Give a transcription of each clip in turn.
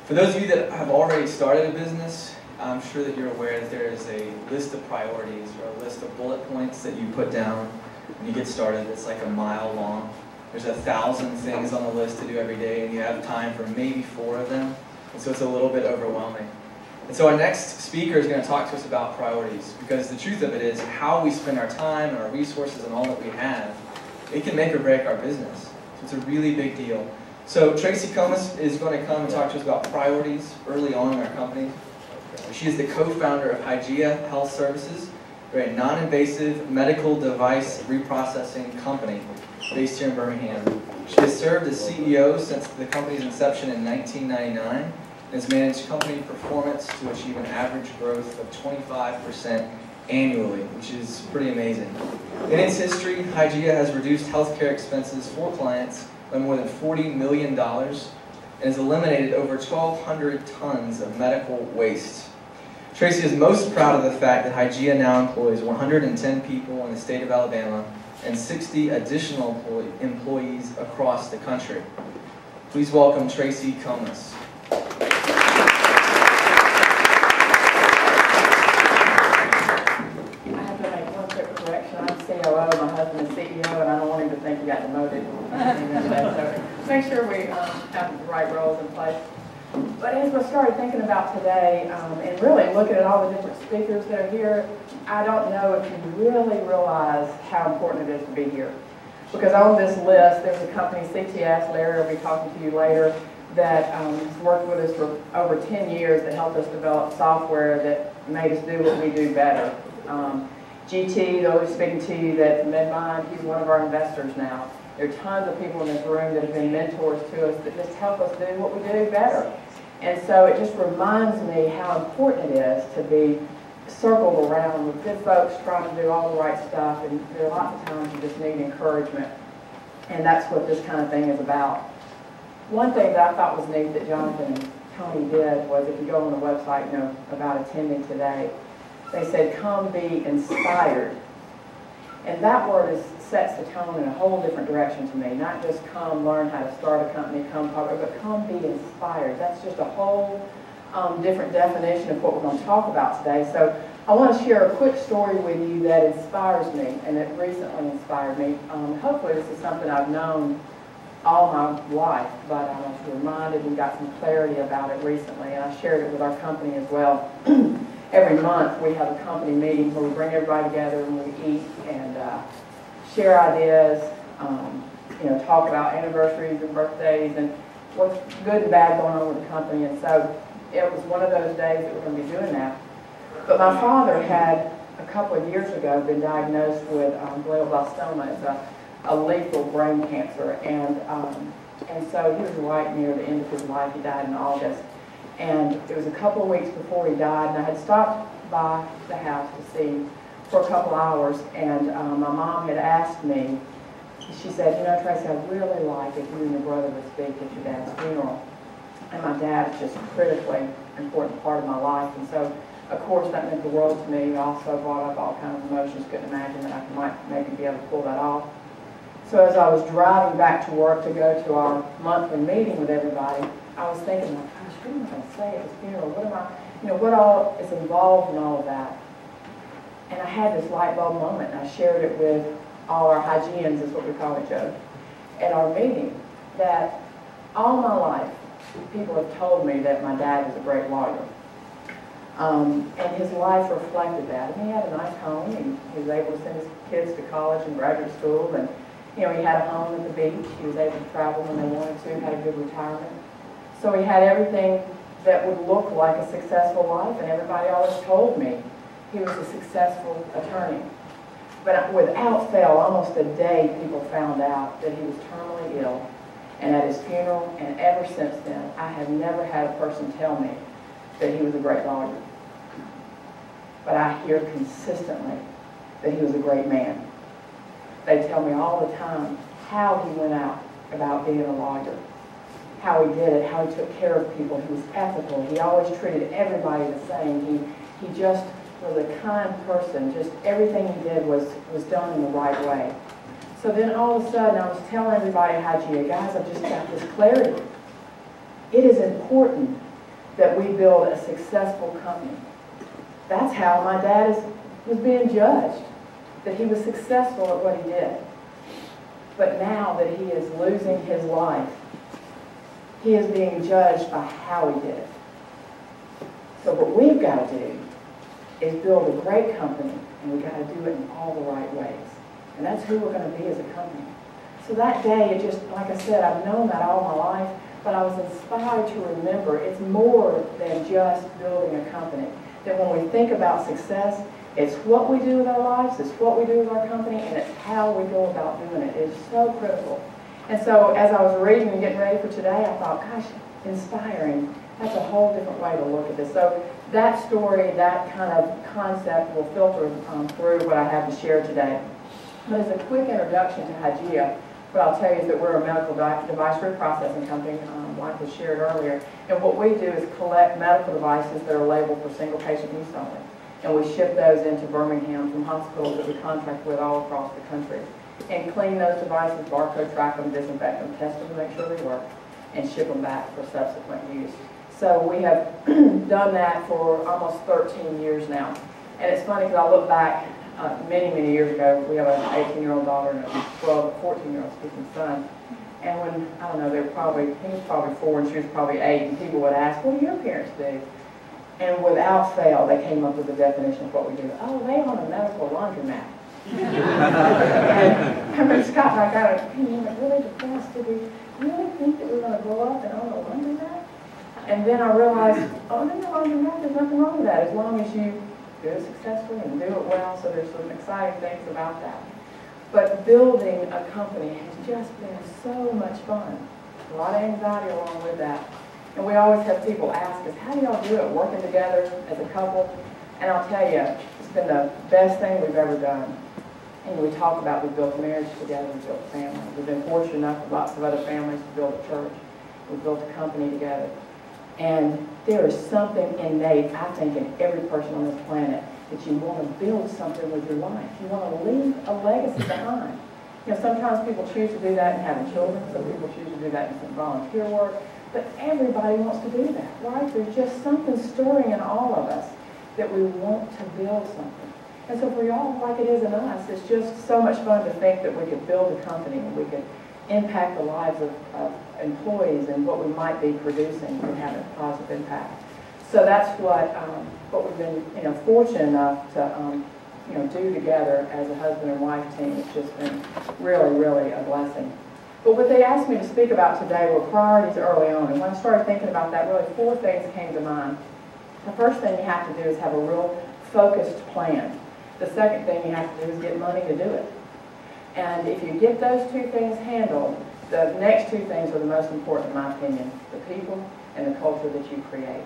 For those of you that have already started a business, I'm sure that you're aware that there is a list of priorities or a list of bullet points that you put down when you get started. It's like a mile long. There's 1,000 things on the list to do every day, and you have time for maybe 4 of them, and so it's a little bit overwhelming. And so our next speaker is going to talk to us about priorities, because the truth of it is how we spend our time and our resources and all that we have, it can make or break our business. So it's a really big deal. So Tracy Comas is going to come and talk to us about priorities early on in our company. She is the co-founder of Hygia Health Services. They're a non-invasive medical device reprocessing company based here in Birmingham. She has served as CEO since the company's inception in 1999 and has managed company performance to achieve an average growth of 25% annually, which is pretty amazing. In its history, Hygia has reduced healthcare expenses for clients by more than $40 million and has eliminated over 1,200 tons of medical waste. Tracy is most proud of the fact that Hygia now employs 110 people in the state of Alabama and 60 additional employees across the country. Please welcome Tracy Comas. My husband is CEO, and I don't want him to think he got demoted. So make sure we have the right roles in place. But as we started thinking about today, and really looking at all the different speakers that are here, I don't know if you really realize how important it is to be here. Because on this list, there's a company, CTS, Larry will be talking to you later, that has worked with us for over 10 years that helped us develop software that made us do what we do better. GT, though we're speaking to you, that's MedMind, he's one of our investors now. There are tons of people in this room that have been mentors to us that just help us do what we do better. And so it just reminds me how important it is to be circled around with good folks trying to do all the right stuff, and there are lots of times you just need encouragement. And that's what this kind of thing is about. One thing that I thought was neat that Jonathan and Tony did was, if you go on the website, you know, about attending today, they said, come be inspired. And that word sets the tone in a whole different direction to me. Not just come learn how to start a company, come talk, but come be inspired. That's just a whole different definition of what we're going to talk about today. So I want to share a quick story with you that inspires me, and that recently inspired me. Hopefully this is something I've known all my life, but I was reminded and got some clarity about it recently, and I shared it with our company as well. Every month we have a company meeting where we bring everybody together and we eat and share ideas, you know, talk about anniversaries and birthdays and what's good and bad going on with the company. And so it was one of those days that we're going to be doing that. But my father had, a couple of years ago, been diagnosed with glioblastoma. It's a lethal brain cancer. And so he was right near the end of his life. He died in August. And it was a couple of weeks before he died, and I had stopped by the house to see him for a couple hours, and my mom had asked me, she said, you know, Tracy, I'd really like if you and your brother would speak at your dad's funeral. And my dad is just a critically important part of my life, and so, of course, that meant the world to me. It also brought up all kinds of emotions. Couldn't imagine that I might maybe be able to pull that off. So as I was driving back to work to go to our monthly meeting with everybody, I was thinking, like, gosh, what am I going to say at this funeral? What am I, you know, what all is involved in all of that? And I had this light bulb moment, and I shared it with all our Hygians, is what we call each other, at our meeting, that all my life, people have told me that my dad was a great lawyer. And his life reflected that. And he had a nice home, and he was able to send his kids to college and graduate school, and, you know, he had a home at the beach. He was able to travel when they wanted to, had a good retirement. So he had everything that would look like a successful life, and everybody always told me he was a successful attorney. But without fail, almost a day, people found out that he was terminally ill. And at his funeral, and ever since then, I have never had a person tell me that he was a great lawyer. But I hear consistently that he was a great man. They tell me all the time how he went out about being a lawyer, how he did it, how he took care of people. He was ethical. He always treated everybody the same. He just was a kind person. Just everything he did was done in the right way. So then all of a sudden I was telling everybody, Hygia, guys, I've just got this clarity. It is important that we build a successful company. That's how my dad was being judged, that he was successful at what he did. But now that he is losing his life, he is being judged by how he did it. So what we've got to do is build a great company, and we've got to do it in all the right ways. And that's who we're going to be as a company. So that day, it just, like I said, I've known that all my life, but I was inspired to remember it's more than just building a company. That when we think about success, it's what we do with our lives, it's what we do with our company, and it's how we go about doing it. It's so critical. And so as I was reading and getting ready for today, I thought, gosh, inspiring. That's a whole different way to look at this. So that story, that kind of concept will filter through what I have to share today. But as a quick introduction to Hygia, what I'll tell you is that we're a medical device reprocessing company, like was shared earlier. And what we do is collect medical devices that are labeled for single patient use only. And we ship those into Birmingham from hospitals that we contract with all across the country. And clean those devices, barcode track them, disinfect them, test them to make sure they work, and ship them back for subsequent use. So we have done that for almost 13 years now. And it's funny because I look back many, many years ago. We have an 18-year-old daughter and a 14-year-old speaking son. And when, I don't know, he was probably 4 and she was probably 8, and people would ask, what do your parents do? And without fail, they came up with the definition of what we do. Oh, they own a medical laundromat. And I remember Scott and I got an opinion, like, really depressed. Did we really think that we were going to grow up and own a laundromat? And then I realized, owning a laundromat, there's nothing wrong with that, as long as you do it successfully and do it well. So there's some exciting things about that. But building a company has just been so much fun. A lot of anxiety along with that. And we always have people ask us, how do y'all do it, working together as a couple? And I'll tell you, it's been the best thing we've ever done. And we talk about we built a marriage together, we built a family. We've been fortunate enough with lots of other families to build a church. We built a company together. And there is something innate, I think, in every person on this planet that you want to build something with your life. You want to leave a legacy behind. You know, sometimes people choose to do that in having children. Some people choose to do that in some volunteer work. But everybody wants to do that, right? There's just something stirring in all of us that we want to build something. And so for y'all, like it is in us, it's just so much fun to think that we could build a company and we could impact the lives of employees and what we might be producing and have a positive impact. So that's what we've been, fortunate enough to, do together as a husband and wife team. It's just been really, really a blessing. But what they asked me to speak about today were priorities early on. And when I started thinking about that, really 4 things came to mind. The first thing you have to do is have a real focused plan. The second thing you have to do is get money to do it. And if you get those 2 things handled, the next 2 things are the most important in my opinion, the people and the culture that you create.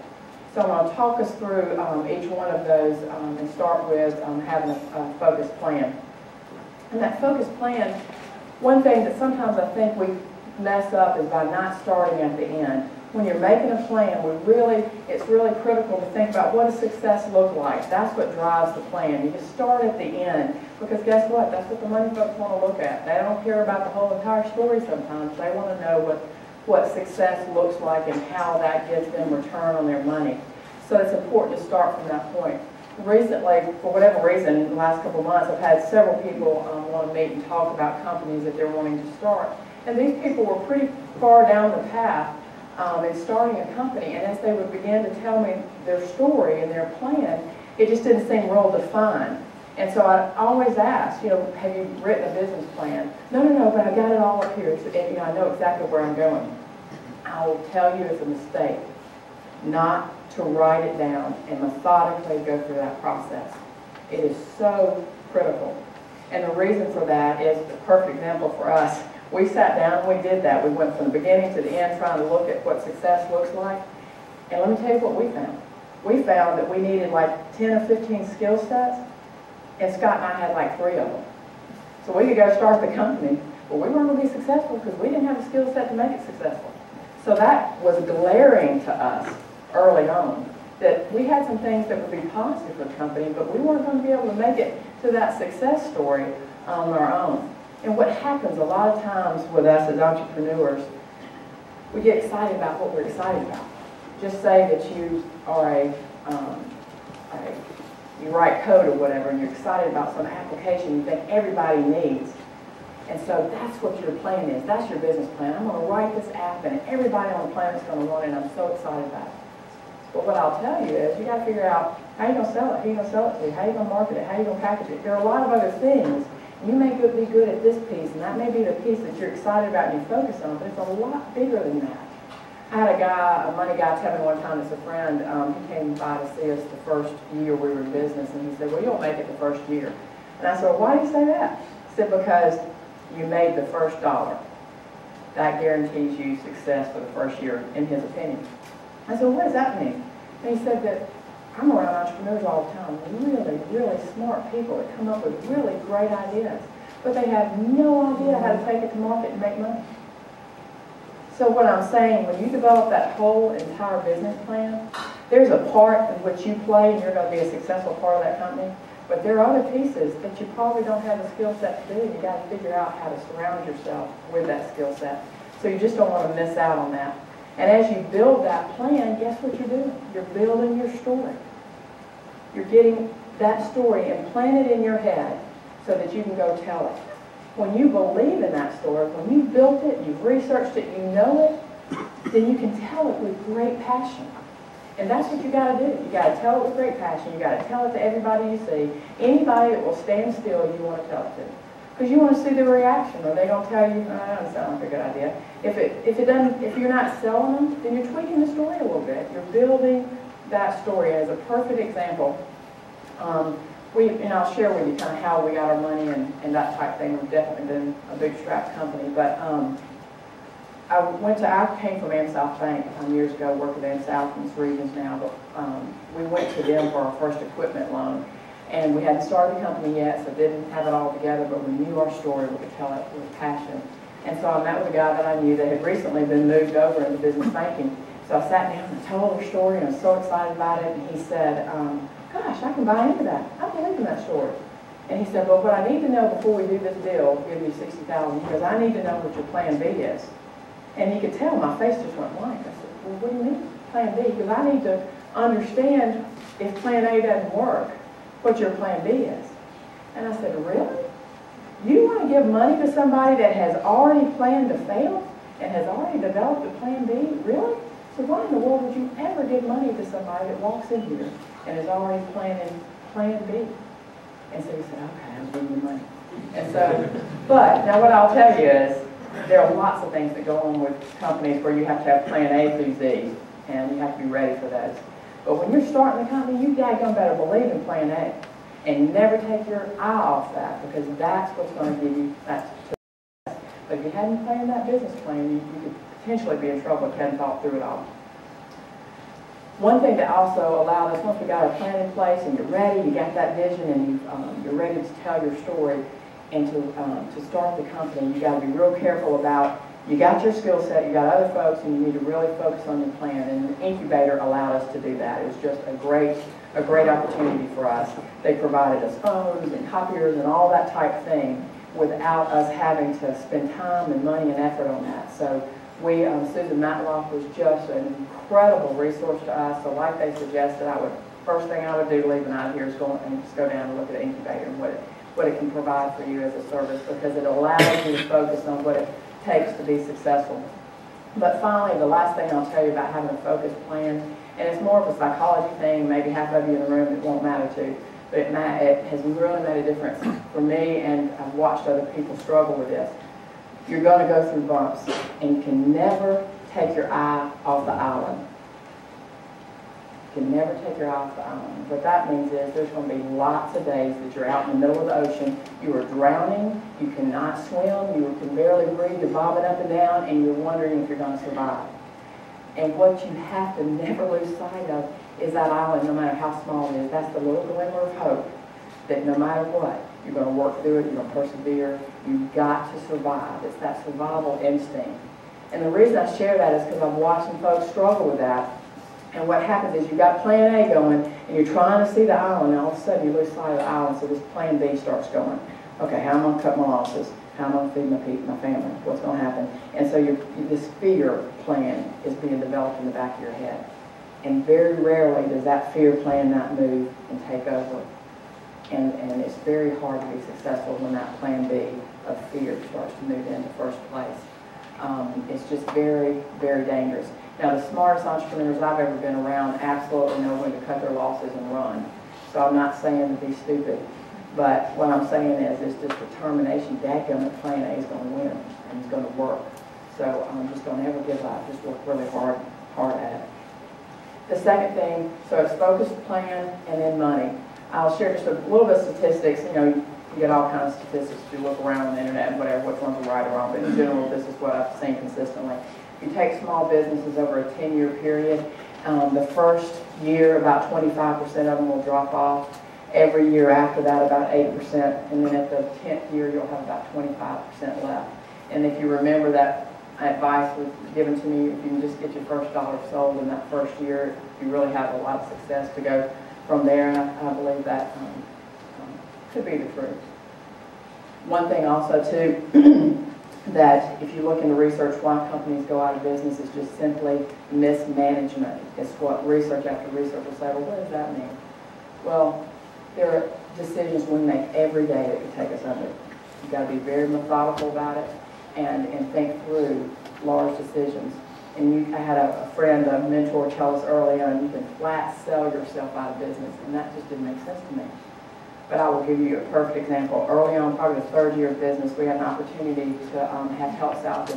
So I'm going to talk us through each one of those and start with having a focused plan. And that focused plan, one thing that sometimes I think we mess up is by not starting at the end. When you're making a plan, it's really critical to think about what does success look like. That's what drives the plan. You just start at the end, because guess what? That's what the money folks want to look at. They don't care about the whole entire story sometimes. They want to know what success looks like and how that gives them return on their money. So it's important to start from that point. Recently, for whatever reason, in the last couple of months, I've had several people want to meet and talk about companies that they're wanting to start. And these people were pretty far down the path in starting a company, and as they would begin to tell me their story and their plan, it just didn't seem real defined. And so I always ask, have you written a business plan? No, but I got it all up here, and I know exactly where I'm going. I will tell you it's a mistake not to write it down and methodically go through that process. It is so critical. And the reason for that is the perfect example for us. We sat down and we did that. We went from the beginning to the end trying to look at what success looks like. And let me tell you what we found. We found that we needed like 10 or 15 skill sets, and Scott and I had like 3 of them. So we could go start the company, but we weren't going to be successful because we didn't have a skill set to make it successful. So that was glaring to us early on, that we had some things that would be positive for the company, but we weren't going to be able to make it to that success story on our own. And what happens a lot of times with us as entrepreneurs, we get excited about what we're excited about. just say that you are you write code or whatever, and you're excited about some application you think everybody needs. And so that's what your plan is. That's your business plan. I'm going to write this app, and everybody on the planet is going to run it, and I'm so excited about it. But what I'll tell you is you got to figure out how you're going to sell it, who you're going to sell it to, how you're going to market it, how you're going to package it. There are a lot of other things. You may be good at this piece, and that may be the piece that you're excited about and you focus on, but it's a lot bigger than that. I had a money guy tell me one time, as a friend, he came by to see us the first year we were in business, and he said, well, you'll make it the first year. And I said, well, why do you say that? He said, because you made the first dollar. That guarantees you success for the first year, in his opinion. I said, well, what does that mean? And he said that I'm around entrepreneurs all the time, really, really smart people that come up with really great ideas, but they have no idea how to take it to market and make money. So what I'm saying, when you develop that whole entire business plan, there's a part in which you play and you're going to be a successful part of that company, but there are other pieces that you probably don't have the skill set to do. You got to figure out how to surround yourself with that skill set. So you just don't want to miss out on that. And as you build that plan, guess what you're doing? You're building your story. You're getting that story implanted in your head so that you can go tell it. When you believe in that story, when you've built it, you've researched it, you know it, then you can tell it with great passion. And that's what you got to do. You got to tell it with great passion. You got to tell it to everybody you see. Anybody that will stand still, you want to tell it to. Because you want to see the reaction. Are they going to tell you, oh, that doesn't sound like a good idea? If you're not selling them, then you're tweaking the story a little bit. You're building that story as a perfect example. And I'll share with you kind of how we got our money and that type thing. We've definitely been a big strapped company. But I came from AmSouth Bank years ago, worked at AmSouth in the regions now, but we went to them for our first equipment loan. And we hadn't started the company yet, so didn't have it all together, but we knew our story, we could tell it with passion. And so I met with a guy that I knew that had recently been moved over into business banking. So I sat down and told her story, and I was so excited about it, and he said, gosh, I can buy into that. I believe in that story. And he said, well, what I need to know before we do this deal, give you $60,000, because I need to know what your plan B is. And he could tell my face just went blank. I said, well, what do you mean, plan B? Because I need to understand if plan A doesn't work, what your plan B is. And I said, really? You want to give money to somebody that has already planned to fail and has already developed a plan B? Really? So why in the world would you ever give money to somebody that walks in here and is already planning plan B? And so he said, okay, I'll give you money. And so, but now what I'll tell you is, there are lots of things that go on with companies where you have to have plan A through Z, and you have to be ready for those. But when you're starting a company, you daggone better believe in plan A and never take your eye off that, because that's what's going to give you that success. But if you hadn't planned that business plan, you could potentially be in trouble if you hadn't thought through it all. One thing that also allowed us, once we got our plan in place and you're ready, you got that vision, and you're ready to tell your story and to start the company, you got to be real careful about, you got your skill set, you got other folks, and you need to really focus on your plan. And the incubator allowed us to do that. It was just a great opportunity for us. They provided us phones and copiers and all that type thing without us having to spend time and money and effort on that. So Susan Matlock was just an incredible resource to us. So like they suggested, first thing I would do leaving out of here is go down and look at the incubator and what it can provide for you as a service, because it allows you to focus on what it takes to be successful. But finally, the last thing I'll tell you about having a focused plan, and it's more of a psychology thing, maybe half of you in the room it won't matter to, but it has really made a difference for me, and I've watched other people struggle with this. You're going to go through bumps, and you can never take your eye off the island. You can never take your eye off the island. What that means is there's going to be lots of days that you're out in the middle of the ocean, you are drowning, you cannot swim, you can barely breathe, you're bobbing up and down, and you're wondering if you're going to survive. And what you have to never lose sight of is that island, no matter how small it is. That's the little glimmer of hope that no matter what, you're going to work through it, you're going to persevere, you've got to survive. It's that survival instinct. And the reason I share that is because I'm watching folks struggle with that. And what happens is you've got plan A going, and you're trying to see the island, and all of a sudden you lose sight of the island, so this plan B starts going. Okay, how am I going to cut my losses? How am I going to feed my family? What's going to happen? And so this fear plan is being developed in the back of your head. And very rarely does that fear plan not move and take over. And it's very hard to be successful when that plan B of fear starts to move into first place. It's just very, very dangerous. Now, the smartest entrepreneurs I've ever been around absolutely know when to cut their losses and run. So I'm not saying to be stupid, but what I'm saying is it's just determination. Dadgummit, plan A is going to win, and it's going to work. So just don't ever give up. Just work really hard at it. The second thing, so it's focused, plan, and then money. I'll share just a little bit of statistics. You know, you get all kinds of statistics if you look around on the internet and whatever, which ones are right or wrong, but in general, this is what I've seen consistently. If you take small businesses over a 10-year period, the first year, about 25% of them will drop off. Every year after that, about 8%, and then at the 10th year, you'll have about 25% left. And if you remember, that advice was given to me, if you can just get your first dollar sold in that first year, you really have a lot of success to go from there, and I believe that could be the truth. One thing also, too, that if you look into research why companies go out of business is just simply mismanagement. It's what research after research will say, well, what does that mean? Well, there are decisions we make every day that could take us under. You've got to be very methodical about it and think through large decisions. And I had a friend, a mentor, tell us early on, you can flat sell yourself out of business, and that just didn't make sense to me. But I will give you a perfect example. Early on, probably the third year of business, we had an opportunity to have Health South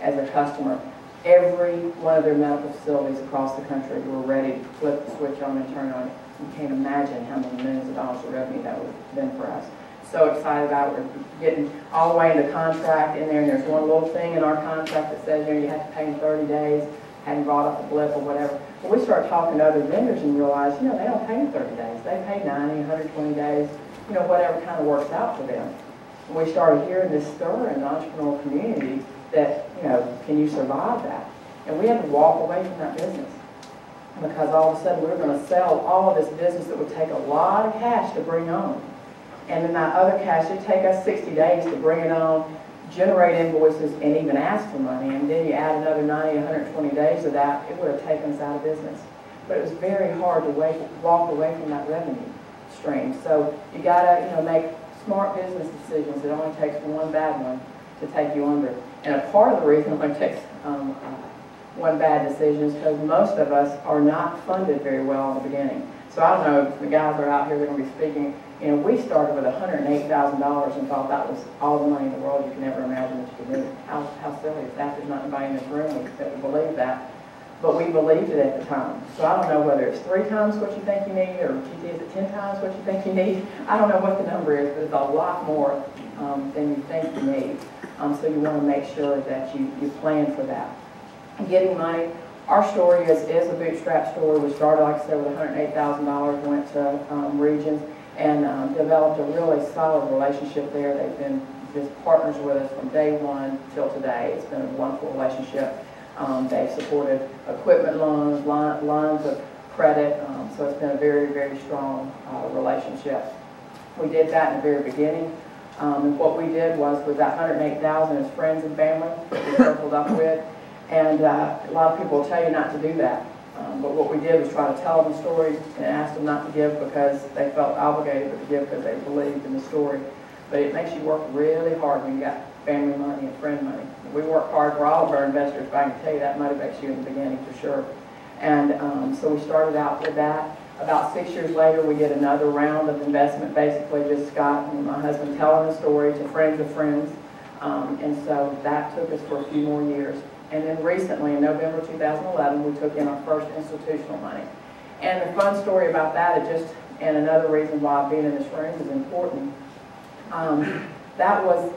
as a customer. Every one of their medical facilities across the country were ready to flip the switch on and turn on. You can't imagine how many millions of dollars of revenue that would have been for us. So excited about it. We're getting all the way into contract in there, and there's one little thing in our contract that says, you know, you have to pay in 30 days, hadn't brought up the blip or whatever. But we start talking to other vendors and realize, you know, they don't pay in 30 days. They pay 90, 120 days, you know, whatever kind of works out for them. And we started hearing this stir in the entrepreneurial community that, you know, can you survive that? And we had to walk away from that business because all of a sudden we were going to sell all of this business that would take a lot of cash to bring on. And then that other cash, it'd take us 60 days to bring it on, generate invoices, and even ask for money. And then you add another 90, 120 days of that, it would have taken us out of business. But it was very hard to walk away from that revenue stream. So you got to, you know, make smart business decisions. It only takes one bad one to take you under. And a part of the reason it only takes one bad decision is because most of us are not funded very well in the beginning. So I don't know if the guys are out here, they're going to be speaking. You know, we started with $108,000 and thought that was all the money in the world you can ever imagine that you could need. How silly is that? There's not anybody in this room that would believe that. But we believed it at the time. So I don't know whether it's 3 times what you think you need, or GT, is it 10 times what you think you need? I don't know what the number is, but it's a lot more than you think you need. So you want to make sure that you plan for that. Getting money. Our story is a bootstrap story. We started, like I said, with $108,000, went to Regions, and developed a really solid relationship there. They've been just partners with us from day one till today. It's been a wonderful relationship. They've supported equipment loans, lines of credit, so it's been a very, very strong relationship. We did that in the very beginning. And what we did was with that $108,000 as friends and family that we circled up with. And a lot of people will tell you not to do that. But what we did was try to tell them the story and ask them not to give because they felt obligated, but to give because they believed in the story. But it makes you work really hard when you got family money and friend money. We work hard for all of our investors, but I can tell you that motivates you in the beginning for sure. And so we started out with that. About 6 years later, we did another round of investment, basically just Scott and my husband telling the story to friends of friends. And so that took us for a few more years. And then recently, in November 2011, we took in our first institutional money. And the fun story about that, and another reason why being in this room is important, that was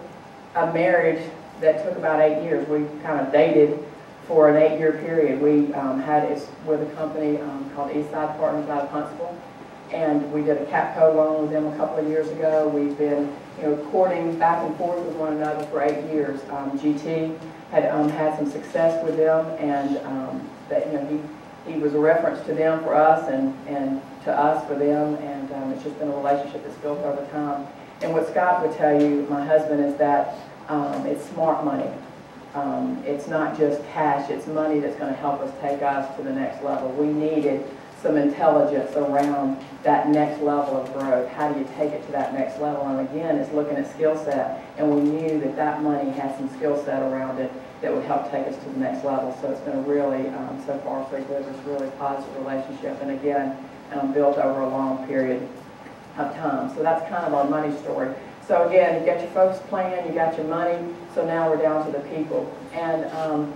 a marriage that took about 8 years. We kind of dated for an 8-year period. We had it with a company called Eastside Partners out of Huntsville, and we did a Capco loan with them a couple of years ago. We've been, you know, courting back and forth with one another for 8 years. GT had had some success with them, and that, you know, he was a reference to them for us, and to us for them, and it's just been a relationship that's built over time. And what Scott would tell you, my husband, is that it's smart money. It's not just cash, it's money that's going to help us take us to the next level. We needed some intelligence around that next level of growth. How do you take it to that next level? And again, it's looking at skill set, and we knew that that money had some skill set around it that would help take us to the next level. So it's been a really, so far so good, it's a really positive relationship, and again, built over a long period of time. So that's kind of our money story. So again, you got your focus plan, you got your money, so now we're down to the people. And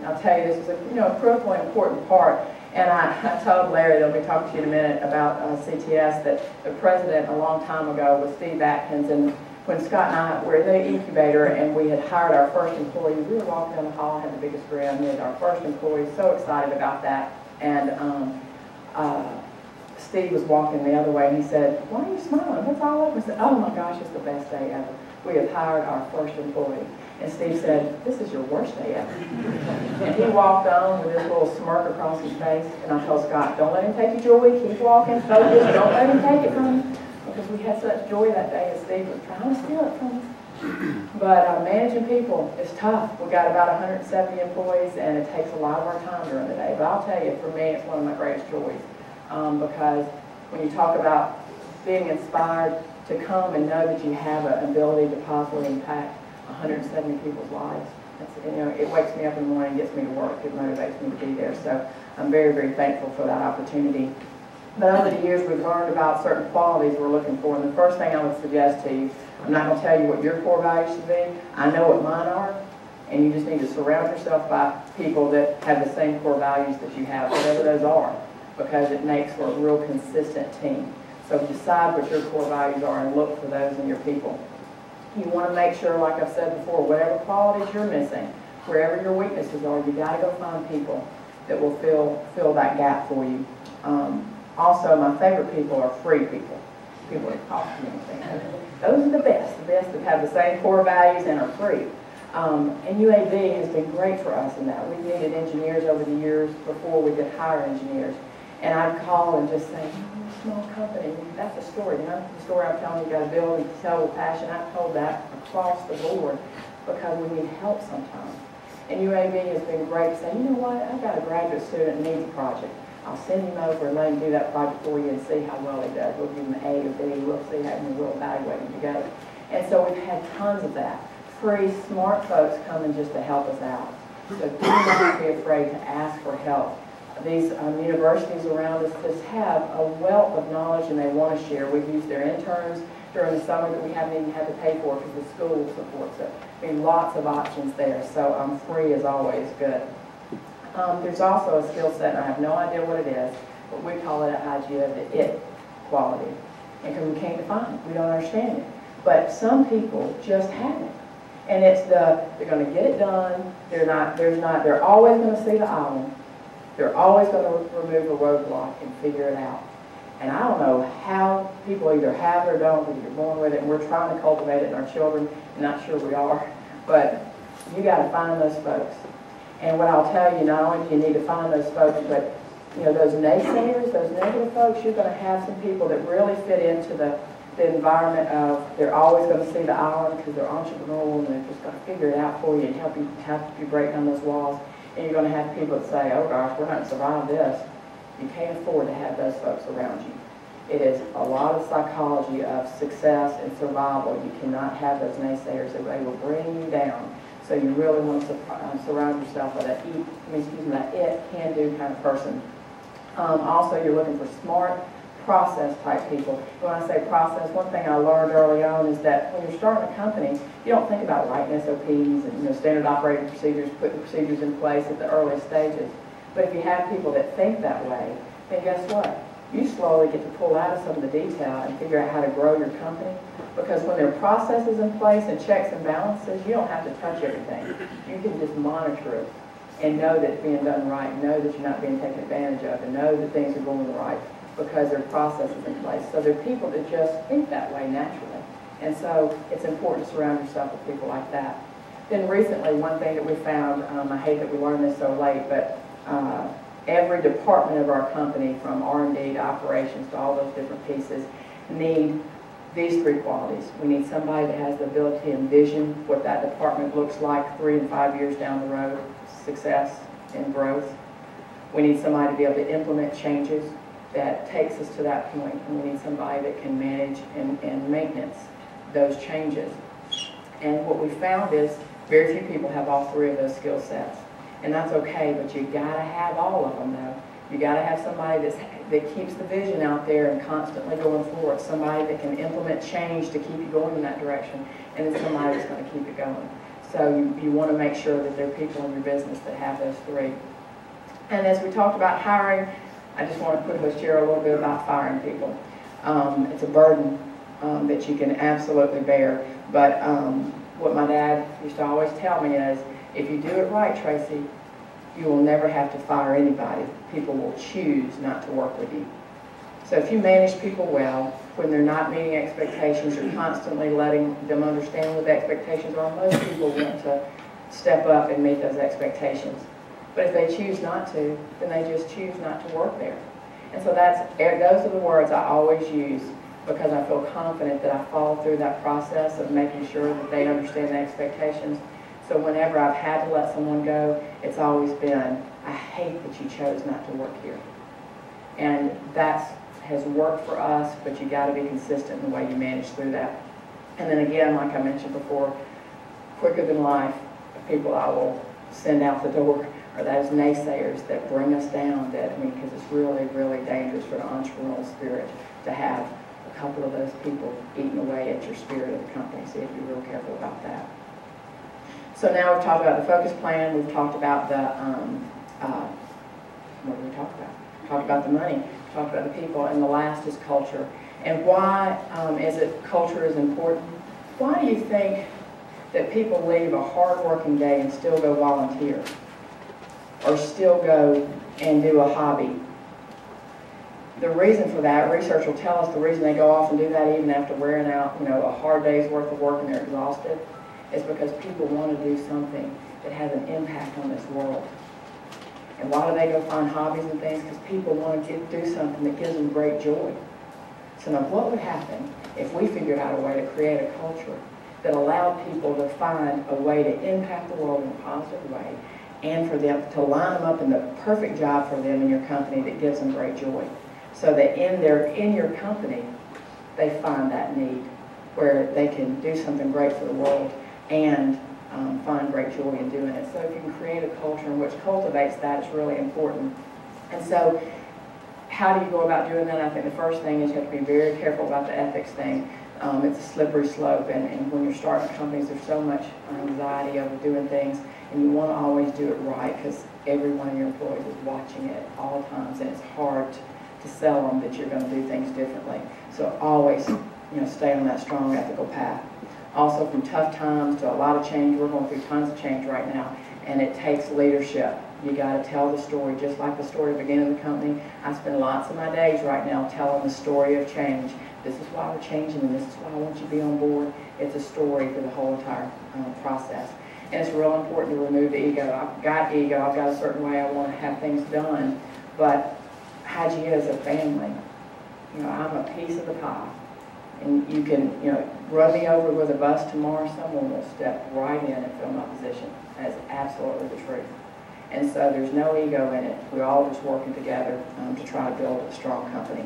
I'll tell you, this is a critical and important part. And I told Larry, they'll be talking to you in a minute about CTS, that the president a long time ago was Steve Atkins, and when Scott and I were in the incubator and we had hired our first employee, we were walking down the hall, had the biggest grin, we had our first employee, so excited about that. And Steve was walking the other way and he said, "Why are you smiling? What's all over?" I said, "Oh my gosh, it's the best day ever. We have hired our first employee." And Steve said, "This is your worst day ever." And he walked on with this little smirk across his face. And I told Scott, "Don't let him take your joy. Keep walking, focus. Don't let him take it from you." Because we had such joy that day, and Steve was trying to steal it from us. But managing people is tough. We got about 170 employees, and it takes a lot of our time during the day. But I'll tell you, for me, it's one of my greatest joys. Because when you talk about being inspired to come and know that you have an ability to positively impact 170 people's lives, it wakes me up in the morning, gets me to work, it motivates me to be there. So I'm very, very thankful for that opportunity. But over the years, we've learned about certain qualities we're looking for. And the first thing I would suggest to you, I'm not going to tell you what your core values should be. I know what mine are. And you just need to surround yourself by people that have the same core values that you have, whatever those are, because it makes for a real consistent team. So decide what your core values are and look for those in your people. You want to make sure, like I've said before, whatever qualities you're missing, wherever your weaknesses are, you got to go find people that will fill that gap for you. Also, my favorite people are free people. People that cost me anything. Those are the best that have the same core values and are free. And UAB has been great for us in that. We've needed engineers over the years before we could hire engineers. And I'd call and just say, "We're a small company." That's a story. The story I'm telling you, got to build and tell with passion. I've told that across the board because we need help sometimes. And UAB has been great to say, "You know what, I've got a graduate student that needs a project. I'll send him over and let him do that project for you and see how well he does. We'll give him an A or B. We'll see how we'll evaluate him together." And so we've had tons of that. Free, smart folks coming just to help us out. So do not be afraid to ask for help. These universities around us just have a wealth of knowledge and they want to share. We've used their interns during the summer that we haven't even had to pay for because the school supports it. I mean, lots of options there. So free is always good. There's also a skill set, and I have no idea what it is, but we call it at Hygia the it quality. And because we can't define it, we don't understand it. But some people just have it. And it's they're going to get it done. They're always going to see the island. They're always going to remove a roadblock and figure it out. And I don't know how people either have it or don't, whether you're born with it, and we're trying to cultivate it in our children. I'm not sure we are, but you got to find those folks. And what I'll tell you, not only do you need to find those folks, but those naysayers, those negative folks, you're going to have some people that really fit into the environment of they're always going to see the island because they're entrepreneurial and they're just going to figure it out for you and help you break down those walls. And you're going to have people that say, "Oh gosh, we're not going to survive this." You can't afford to have those folks around you. It is a lot of psychology of success and survival. You cannot have those naysayers. They will bring you down. So you really want to surround yourself with that it can do kind of person. Also, you're looking for smart process type people. When I say process, one thing I learned early on is that when you're starting a company, you don't think about writing SOPs and standard operating procedures, putting procedures in place at the earliest stages. But if you have people that think that way, then guess what? You slowly get to pull out of some of the detail and figure out how to grow your company. Because when there are processes in place and checks and balances, you don't have to touch everything. You can just monitor it and know that it's being done right, know that you're not being taken advantage of, and know that things are going right because there are processes in place. So there are people that just think that way naturally. And so it's important to surround yourself with people like that. Then recently, one thing that we found, I hate that we learned this so late, but every department of our company, from R&D to operations to all those different pieces, need these three qualities. We need somebody that has the ability to envision what that department looks like 3 and 5 years down the road, success and growth. We need somebody to be able to implement changes that takes us to that point, and we need somebody that can manage and maintenance those changes. And what we found is very few people have all three of those skill sets. And that's okay, but you gotta have all of them though. You gotta have somebody that keeps the vision out there and constantly going forward, somebody that can implement change to keep you going in that direction, and then somebody that's gonna keep it going. So you wanna make sure that there are people in your business that have those three. And as we talked about hiring, I just want to quickly share a little bit about firing people. It's a burden that you can absolutely bear, but what my dad used to always tell me is, if you do it right, Tracy, you will never have to fire anybody. People will choose not to work with you. So if you manage people well, when they're not meeting expectations, you're constantly letting them understand what the expectations are. Most people want to step up and meet those expectations. But if they choose not to, then they just choose not to work there. And so those are the words I always use, because I feel confident that I follow through that process of making sure that they understand the expectations. So whenever I've had to let someone go, it's always been, I hate that you chose not to work here. And that has worked for us, but you got to be consistent in the way you manage through that. And then again, like I mentioned before, quicker than life, people I will send out the door are those naysayers that bring us down, because it's really, really dangerous for the entrepreneurial spirit to have a couple of those people eating away at your spirit of the company. So you have to be real careful about that. So now we've talked about the focus plan, we've talked about the, what did we talk about? We talked about the money, we talked about the people, and the last is culture. And why is it culture is important? Why do you think that people leave a hard-working day and still go volunteer? Or still go and do a hobby? The reason for that, research will tell us the reason they go off and do that even after wearing out, a hard day's worth of work and they're exhausted, is because people want to do something that has an impact on this world. And why do they go find hobbies and things? Because people want to do something that gives them great joy. So now what would happen if we figured out a way to create a culture that allowed people to find a way to impact the world in a positive way, and for them to line them up in the perfect job for them in your company that gives them great joy, so that in your company they find that need where they can do something great for the world and find great joy in doing it. So if you can create a culture in which cultivates that, it's really important. And so how do you go about doing that? I think the first thing is you have to be very careful about the ethics thing. It's a slippery slope, and when you're starting companies, there's so much anxiety over doing things, and you want to always do it right, because every one of your employees is watching it at all times, and it's hard to sell them that you're going to do things differently. So always, stay on that strong ethical path. Also, from tough times to a lot of change, we're going through tons of change right now, and it takes leadership. You got to tell the story, just like the story of the beginning of the company. I spend lots of my days right now telling the story of change. This is why we're changing, and this is why I want you to be on board. It's a story for the whole entire process. And it's real important to remove the ego. I've got ego, I've got a certain way I want to have things done, but Hygia is a family. I'm a piece of the pie. And you can, run me over with a bus tomorrow, someone will step right in and fill my position. That is absolutely the truth. And so there's no ego in it. We're all just working together to try to build a strong company.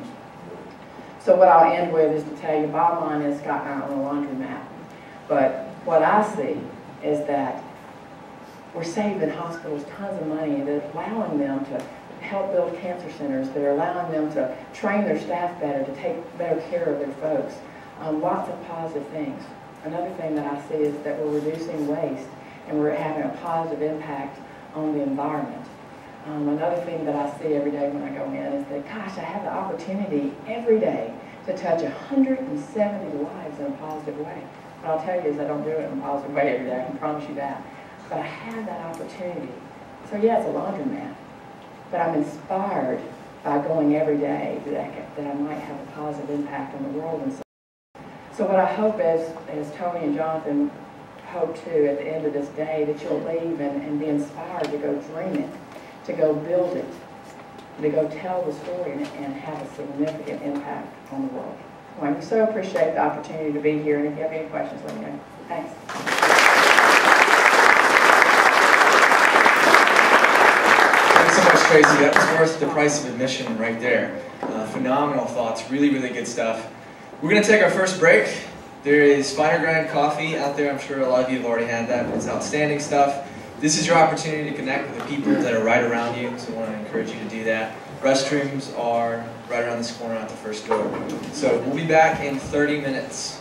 So what I'll end with is to tell you, bottom line is Scott and I are on a laundromat. But what I see is that we're saving hospitals tons of money, and they're allowing them to help build cancer centers. They're allowing them to train their staff better, to take better care of their folks. Lots of positive things. Another thing that I see is that we're reducing waste, and we're having a positive impact on the environment. Another thing that I see every day when I go in is that, gosh, I have the opportunity every day to touch 170 lives in a positive way. What I'll tell you is I don't do it in a positive way every day, I can promise you that. But I have that opportunity. So yeah, it's a laundromat. But I'm inspired by going every day that I might have a positive impact on the world. And so what I hope is, as Tony and Jonathan hope to at the end of this day, that you'll leave and be inspired to go dream it, to go build it, to go tell the story and have a significant impact on the world. point. We so appreciate the opportunity to be here, and if you have any questions, let me know. Thanks. Thanks so much, Tracy. That was worth the price of admission right there. Phenomenal thoughts, really, really good stuff. We're going to take our first break. There is Finer Grind coffee out there. I'm sure a lot of you have already had that. It's outstanding stuff. This is your opportunity to connect with the people that are right around you, so I want to encourage you to do that. Restrooms are right around this corner at the first door. So we'll be back in 30 minutes.